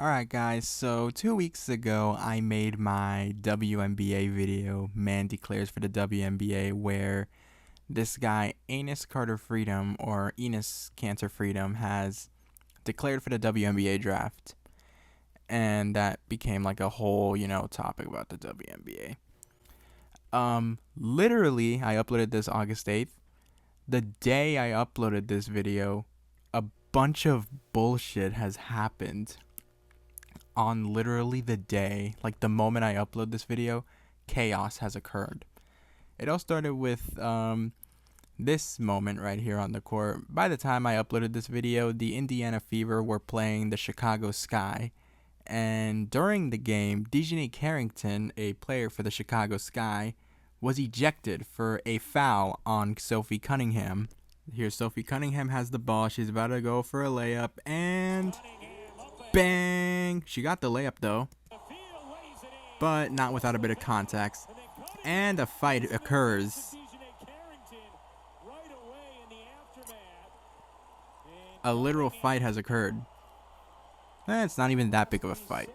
Alright guys, so 2 weeks ago I made my WNBA video, Man Declares for the WNBA, where this guy, Enes Carter Freedom, or Enes Cancer Freedom, has declared for the WNBA draft. And that became like a whole, topic about the WNBA. Literally, I uploaded this August 8th. The day I uploaded this video, a bunch of bullshit has happened on literally the day, like the moment I upload this video, chaos has occurred. It all started with this moment right here on the court. By the time I uploaded this video, the Indiana Fever were playing the Chicago Sky. And during the game, Dejanay Carrington, a player for the Chicago Sky, was ejected for a foul on Sophie Cunningham. Here, Sophie Cunningham has the ball. She's about to go for a layup, and bang! She got the layup though, but not without a bit of context. And a fight occurs. A literal fight has occurred. It's not even that big of a fight.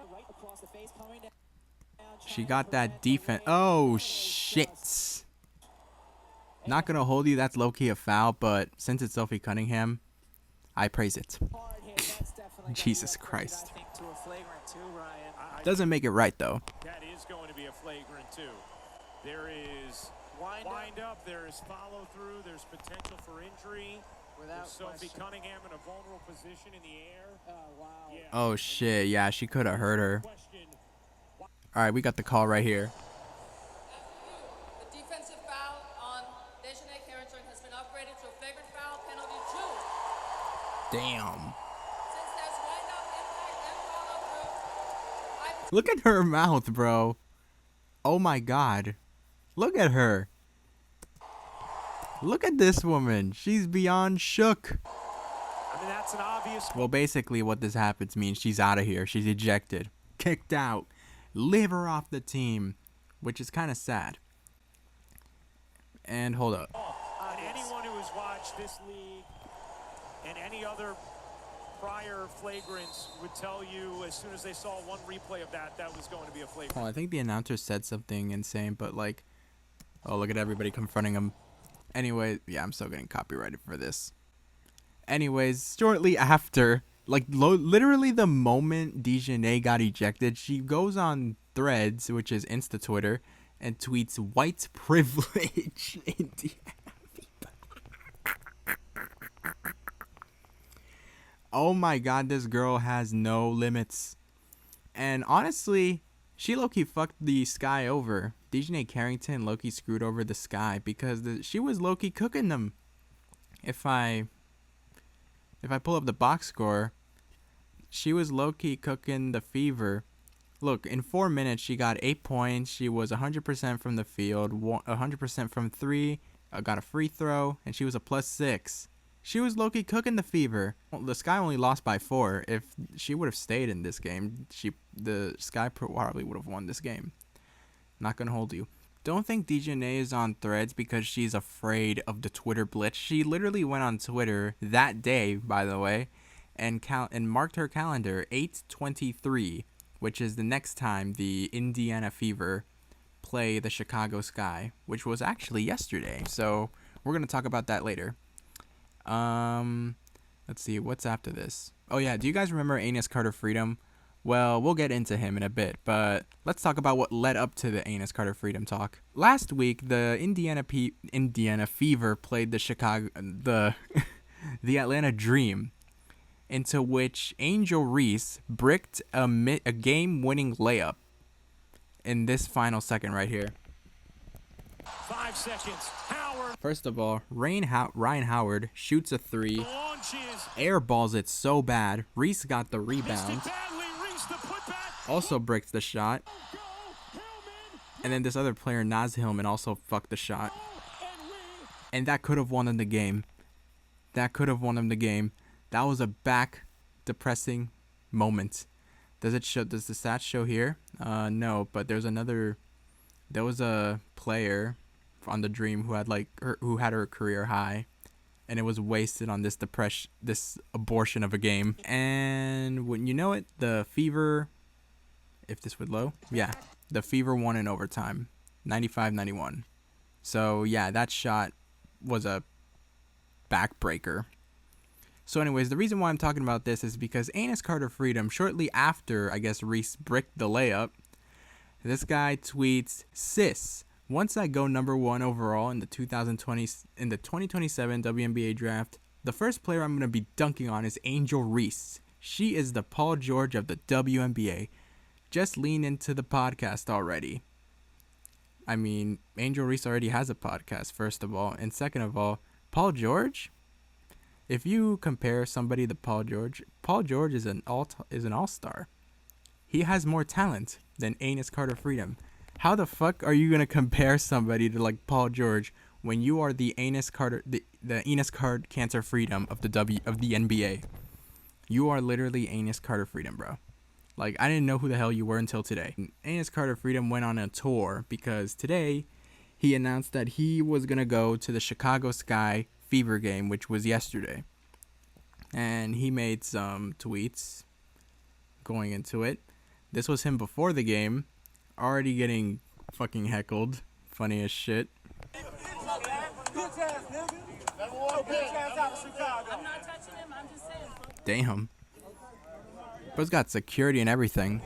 She got that defense. Oh, shit. Not gonna hold you. That's low-key a foul, but since it's Sophie Cunningham, I praise it. Jesus Christ. Doesn't make it right, though. That is going to be a flagrant, too. There is wind up, there is follow through, there's potential for injury. Without Sophie Cunningham in a vulnerable position in the air. Oh, wow. Yeah. Oh, shit. Yeah, she could have hurt her. All right, we got the call right here. The defensive foul on Dejanay Carrington has been upgraded to a flagrant foul, penalty 2. Damn. Since there's wind up, impact, and follow through, Look at her mouth, bro. Oh my god. Look at her. Look at this woman. She's beyond shook. I mean, that's an obvious. Well, basically what this happens means she's out of here. She's ejected. Kicked out. Leave her off the team. Which is kind of sad. And hold up. And anyone who has watched this league and any other prior flagrants would tell you as soon as they saw one replay of that, that was going to be a flagrant. Oh, I think the announcer said something insane, but like, oh, look at everybody confronting him. Anyway, yeah, I'm still getting copyrighted for this. Anyways, shortly after, like literally the moment Dejanay got ejected, she goes on Threads, which is Insta Twitter, and tweets white privilege Indiana. Oh my god, this girl has no limits. And honestly, she low-key fucked the Sky over. Dejanay Carrington low-key screwed over the Sky because she was low-key cooking them. If I pull up the box score, she was low-key cooking the Fever. Look, in 4 minutes, she got 8 points. She was 100% from the field, 100% from 3, got a free throw, and she was a +6. She was low-key cooking the Fever. Well, the Sky only lost by 4. If she would have stayed in this game, the Sky probably would have won this game. Not gonna hold you. Don't think Dejanay is on Threads because she's afraid of the Twitter blitz. She literally went on Twitter that day, by the way, and marked her calendar 8/23, which is the next time the Indiana Fever play the Chicago Sky, which was actually yesterday. So we're gonna talk about that later. Let's see, what's after this? Oh yeah, do you guys remember Enes Carter Freedom? Well, we'll get into him in a bit, but let's talk about what led up to the Enes Carter Freedom talk. Last week, the Indiana Fever played the Atlanta Dream, into which Angel Reese bricked a game-winning layup in this final second right here. 5 seconds. Howard First of all, Ryan Howard shoots a 3, launches. airballs it so bad. Reese got the rebound, Missed it badly. Reached the putback. also bricks the shot, and then this other player, Naz Hillman, also fucked the shot. And that could have won them the game. That was a back-depressing moment. Does the stats show here? No, but there was a player on the Dream who had her career high. and it was wasted on this abortion of a game. And when you know it, the Fever, if this would low, yeah, the Fever won in overtime, 95-91. So yeah, that shot was a backbreaker. So anyways, the reason why I'm talking about this is because Enes Carter Freedom, shortly after, I guess, Reese bricked the layup, this guy tweets, "Sis, once I go number 1 overall in the 2027 WNBA draft, the first player I'm going to be dunking on is Angel Reese. She is the Paul George of the WNBA. Just lean into the podcast already." I mean, Angel Reese already has a podcast, first of all. And second of all, Paul George? If you compare somebody to Paul George is an all-star. He has more talent than Enes Carter Freedom. How the fuck are you gonna compare somebody to like Paul George when you are the Enes Carter Freedom of the NBA? You are literally Enes Carter Freedom, bro. Like, I didn't know who the hell you were until today. Enes Carter Freedom went on a tour because today he announced that he was gonna go to the Chicago Sky Fever game, which was yesterday, and he made some tweets going into it. This was him before the game, already getting fucking heckled. Funny as shit. I'm not touching him, I'm just saying. Damn. Bro's got security and everything.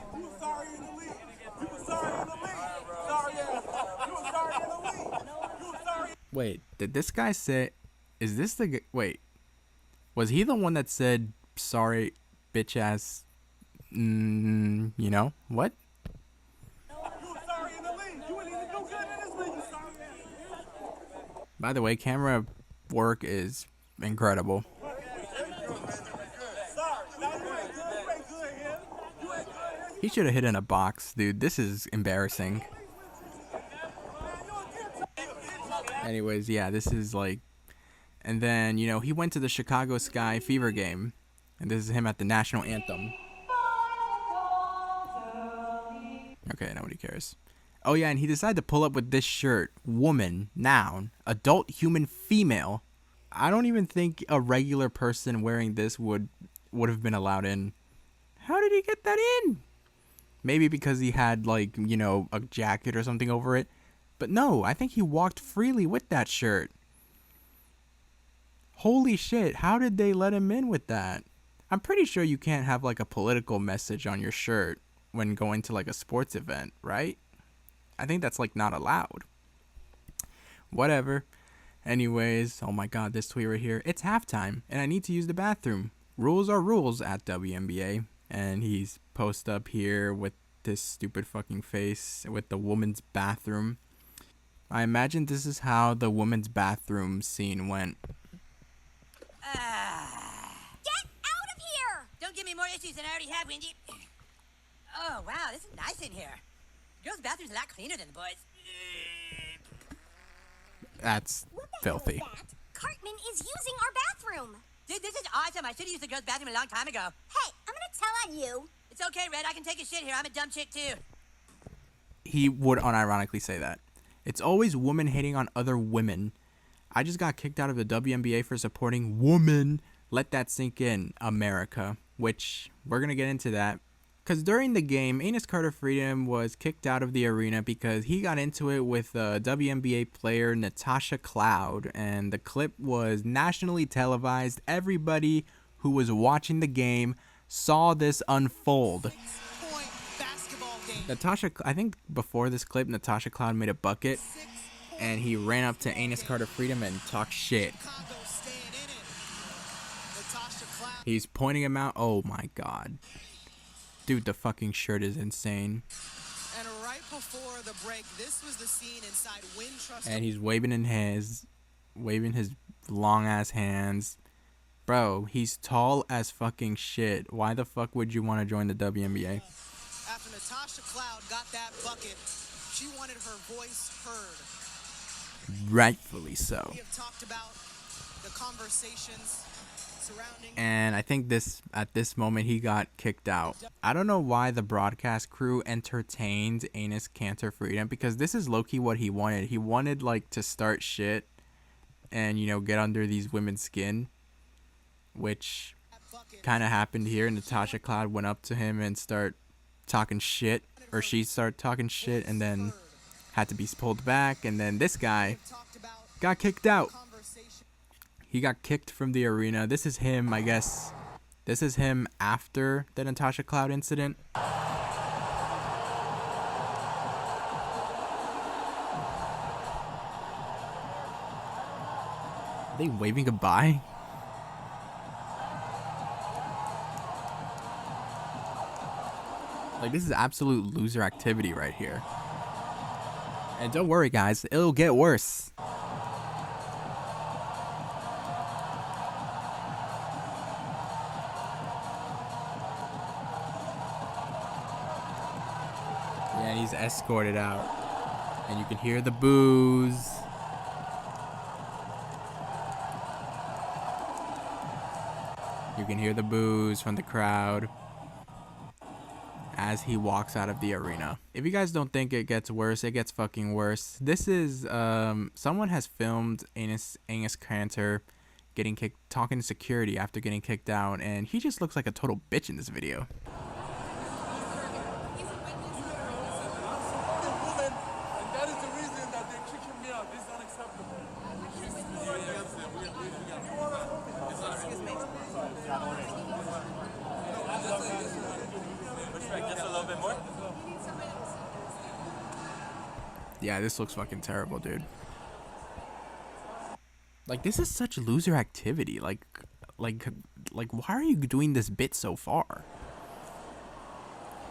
Wait, did this guy say... Is this the... Wait. Was he the one that said, "Sorry, bitch ass"... you know? What? By the way, camera work is incredible. He should have hit in a box, dude. This is embarrassing. Anyways, yeah, this is like... And then, you know, he went to the Chicago Sky Fever game. And this is him at the national anthem. Okay, nobody cares. Oh, yeah, and he decided to pull up with this shirt. Woman, noun, adult human female. I don't even think a regular person wearing this would have been allowed in. How did he get that in? Maybe because he had, like, you know, a jacket or something over it. But no, I think he walked freely with that shirt. Holy shit, how did they let him in with that? I'm pretty sure you can't have, like, a political message on your shirt when going to, like, a sports event, right? I think that's, like, not allowed. Whatever. Anyways, oh my god, this tweet right here. It's halftime, and I need to use the bathroom. Rules are rules at WNBA. And he's posted up here with this stupid fucking face with the woman's bathroom. I imagine this is how the woman's bathroom scene went. Get out of here! Don't give me more issues than I already have, Wendy. Oh, wow, this is nice in here. Girls' bathroom's a lot cleaner than the boys'. That's filthy. That? Cartman is using our bathroom. Dude, this is awesome. I should have used the girls' bathroom a long time ago. Hey, I'm gonna tell on you. It's okay, Red. I can take a shit here. I'm a dumb chick, too. He would unironically say that. It's always women hating on other women. I just got kicked out of the WNBA for supporting women. Let that sink in, America. Which, we're going to get into that. Because during the game, Enes Carter Freedom was kicked out of the arena because he got into it with WNBA player Natasha Cloud. And the clip was nationally televised. Everybody who was watching the game saw this unfold. Natasha, I think before this clip, Natasha Cloud made a bucket. And he ran up to Enes Carter Freedom and talked shit. He's pointing him out. Oh my god. Dude, the fucking shirt is insane. And right before the break, this was the scene inside Wintrust. And he's waving his long ass hands. Bro, he's tall as fucking shit. Why the fuck would you want to join the WNBA? After Natasha Cloud got that bucket, she wanted her voice heard. Rightfully so. We have talked about the conversations surrounding. And I think at this moment he got kicked out. I don't know why the broadcast crew entertained Enes Carter Freedom, because this is low-key what he wanted. He wanted like to start shit and, you know, get under these women's skin, which kind of happened here. Natasha Cloud went up to him and start talking shit, or she started talking shit, and then had to be pulled back, and then this guy got kicked out. He got kicked from the arena. This is him, I guess. This is him after the Natasha Cloud incident. Are they waving goodbye? Like, this is absolute loser activity right here. And don't worry, guys, it'll get worse. Yeah, and he's escorted out. And you can hear the boos. You can hear the boos from the crowd as he walks out of the arena. If you guys don't think it gets worse, it gets fucking worse. This is, someone has filmed Anus Cantor getting kicked, talking to security after getting kicked out, and he just looks like a total bitch in this video. Yeah, this looks fucking terrible, dude. Like, this is such loser activity. Like, why are you doing this bit so far?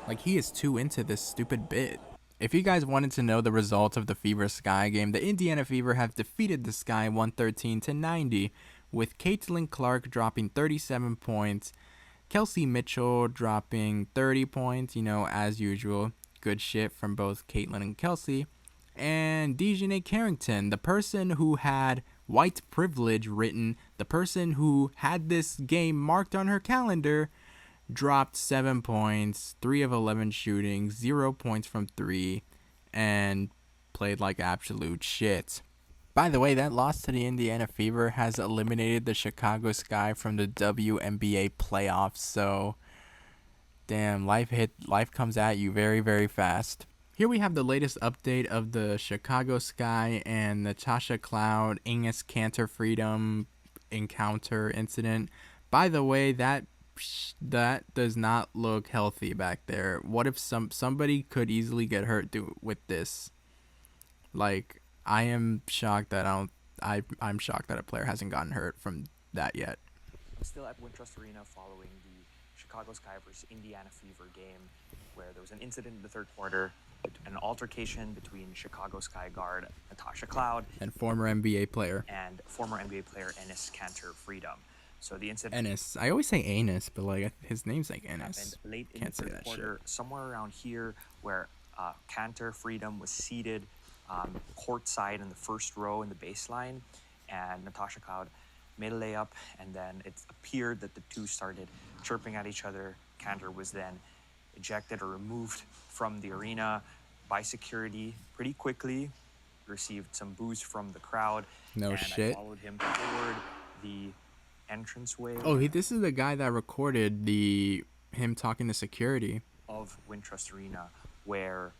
Like, he is too into this stupid bit. If you guys wanted to know the results of the Fever Sky game, the Indiana Fever have defeated the Sky 113-90, with Caitlin Clark dropping 37 points, Kelsey Mitchell dropping 30 points, you know, as usual. Good shit from both Caitlin and Kelsey. And Dejanay Carrington, the person who had white privilege written, the person who had this game marked on her calendar, dropped 7 points, 3 of 11 shooting, 0 points from 3, and played like absolute shit. By the way, that loss to the Indiana Fever has eliminated the Chicago Sky from the WNBA playoffs, so damn, life comes at you very, very fast. Here we have the latest update of the Chicago Sky and Natasha Cloud Angus Cantor Freedom encounter incident. By the way, that does not look healthy back there. What if somebody could easily get hurt with this? Like, I am shocked that I'm shocked that a player hasn't gotten hurt from that yet. Still at Wintrust Arena following the Chicago Sky versus Indiana Fever game, where there was an incident in the third quarter, an altercation between Chicago Sky guard Natasha Cloud and former NBA player Anus Cantor Freedom. So the incident Ennis. I always say Anus, but like his name's like Ennis. happened late in Can't the say third that quarter, somewhere around here, where Cantor Freedom was seated courtside in the first row in the baseline, and Natasha Cloud made a layup, and then it appeared that the two started chirping at each other. Cantor was then ejected or removed from the arena by security pretty quickly, received some boos from the crowd. No and shit. I followed him toward the entranceway. Oh, this is the guy that recorded him talking to security Of Wintrust Arena, where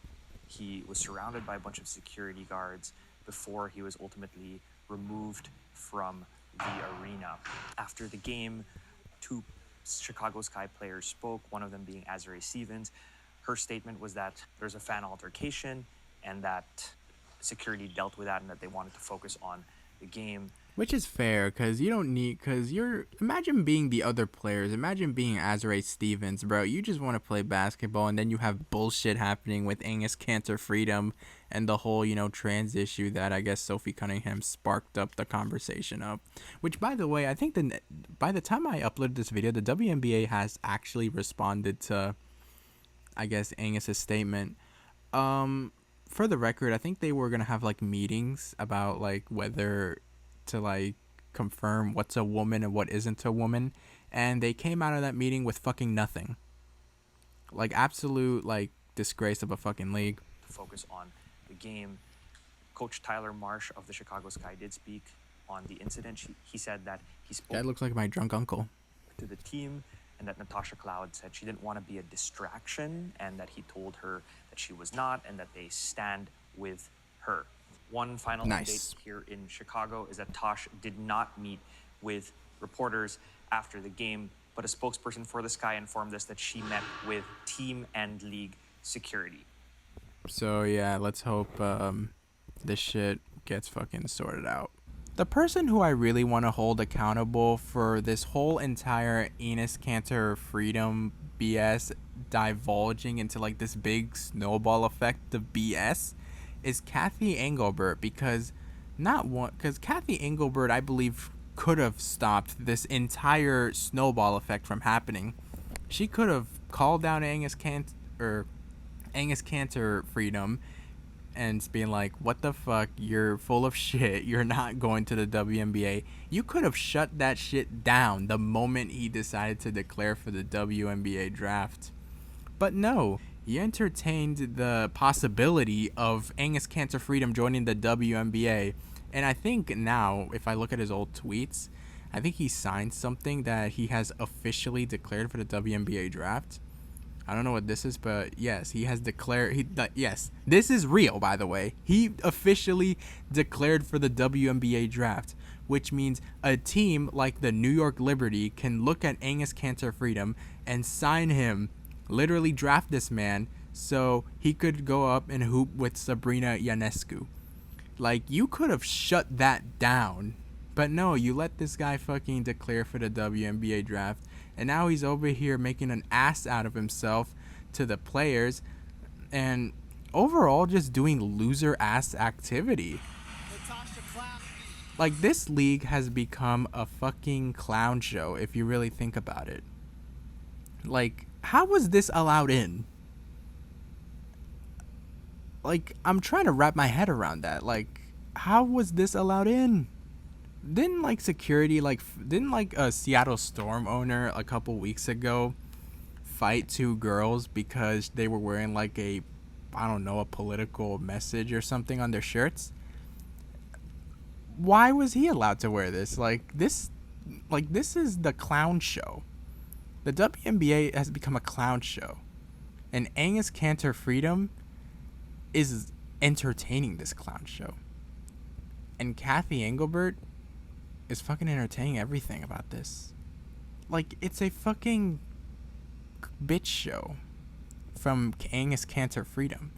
he was surrounded by a bunch of security guards before he was ultimately removed from the arena. After the game, 2 Chicago Sky players spoke, one of them being Azrae Stevens. Her statement was that there's a fan altercation and that security dealt with that and that they wanted to focus on the game. Which is fair, because imagine being the other players. Imagine being Azrae Stevens, bro. You just want to play basketball, and then you have bullshit happening with Angus Cantor Freedom and the whole, trans issue that I guess Sophie Cunningham sparked up the conversation of. Which, by the way, I think by the time I uploaded this video, the WNBA has actually responded to, I guess, Angus's statement. For the record, I think they were going to have, meetings about, whether to confirm what's a woman and what isn't a woman, and they came out of that meeting with fucking nothing. Absolute disgrace of a fucking league. To focus on the game. Coach Tyler Marsh of the Chicago Sky did speak on the incident. He said that he spoke That looks like my drunk uncle. to the team, and that Natasha Cloud said she didn't want to be a distraction, and that he told her that she was not, and that they stand with her. One final Nice. update here in Chicago is that Tosh did not meet with reporters after the game, but a spokesperson for the Sky informed us that she met with team and league security. So yeah, let's hope this shit gets fucking sorted out. The person who I really want to hold accountable for this whole entire Enes Kanter freedom BS divulging into like this big snowball effect of BS is Kathy Engelbert, because Kathy Engelbert, I believe, could have stopped this entire snowball effect from happening. She could have called down Angus Kanter freedom and being like, what the fuck, you're full of shit, you're not going to the WNBA. You could have shut that shit down the moment he decided to declare for the WNBA draft. But no, he entertained the possibility of Angus Kanter freedom joining the WNBA. And I think now, if I look at his old tweets, I think he signed something that he has officially declared for the WNBA draft. I don't know what this is, but yes, he has declared. Yes, this is real, by the way. He officially declared for the WNBA draft, which means a team like the New York Liberty can look at Angus Kanter freedom and sign him, literally draft this man, so he could go up and hoop with Sabrina Ionescu. Like, you could have shut that down, but no, you let this guy fucking declare for the WNBA draft. And now he's over here making an ass out of himself to the players and overall just doing loser ass activity. Like, this league has become a fucking clown show if you really think about it. Like, how was this allowed in? Like, I'm trying to wrap my head around that. Like, how was this allowed in? Didn't a Seattle Storm owner a couple weeks ago fight two girls because they were wearing like a political message or something on their shirts? Why was he allowed to wear this? This is the clown show. The WNBA has become a clown show, and Angus Kanter freedom is entertaining this clown show. And Kathy Engelbert is fucking entertaining everything about this. Like, it's a fucking bitch show from Angus Kanter freedom.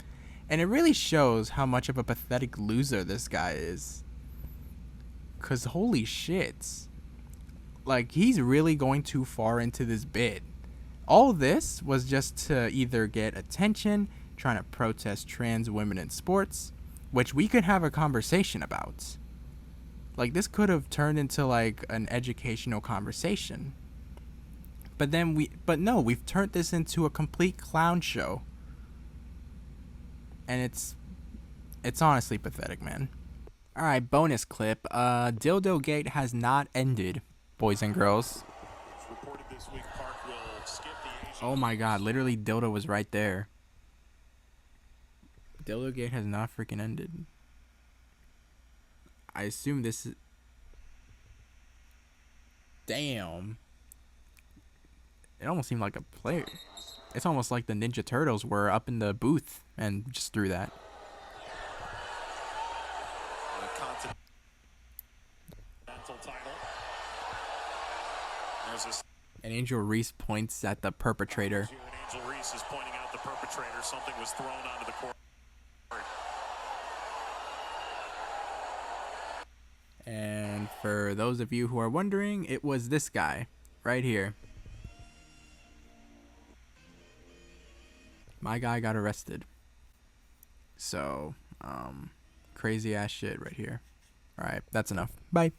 And it really shows how much of a pathetic loser this guy is. 'Cause holy shit. Like, he's really going too far into this bit. All this was just to either get attention, trying to protest trans women in sports, which we could have a conversation about. Like, this could have turned into like an educational conversation. But no, we've turned this into a complete clown show. And it's honestly pathetic, man. Alright, bonus clip. Dildo Gate has not ended, boys and girls. Oh my god, literally Dildo was right there. Dildo Gate has not freaking ended. I assume this is... Damn. It almost seemed like a player. It's almost like the Ninja Turtles were up in the booth and just threw that. And Angel Reese points at the perpetrator. Angel Reese is pointing out the perpetrator. Something was thrown onto the court. And for those of you who are wondering, it was this guy right here. My guy got arrested. So, crazy ass shit right here. Alright, that's enough. Bye.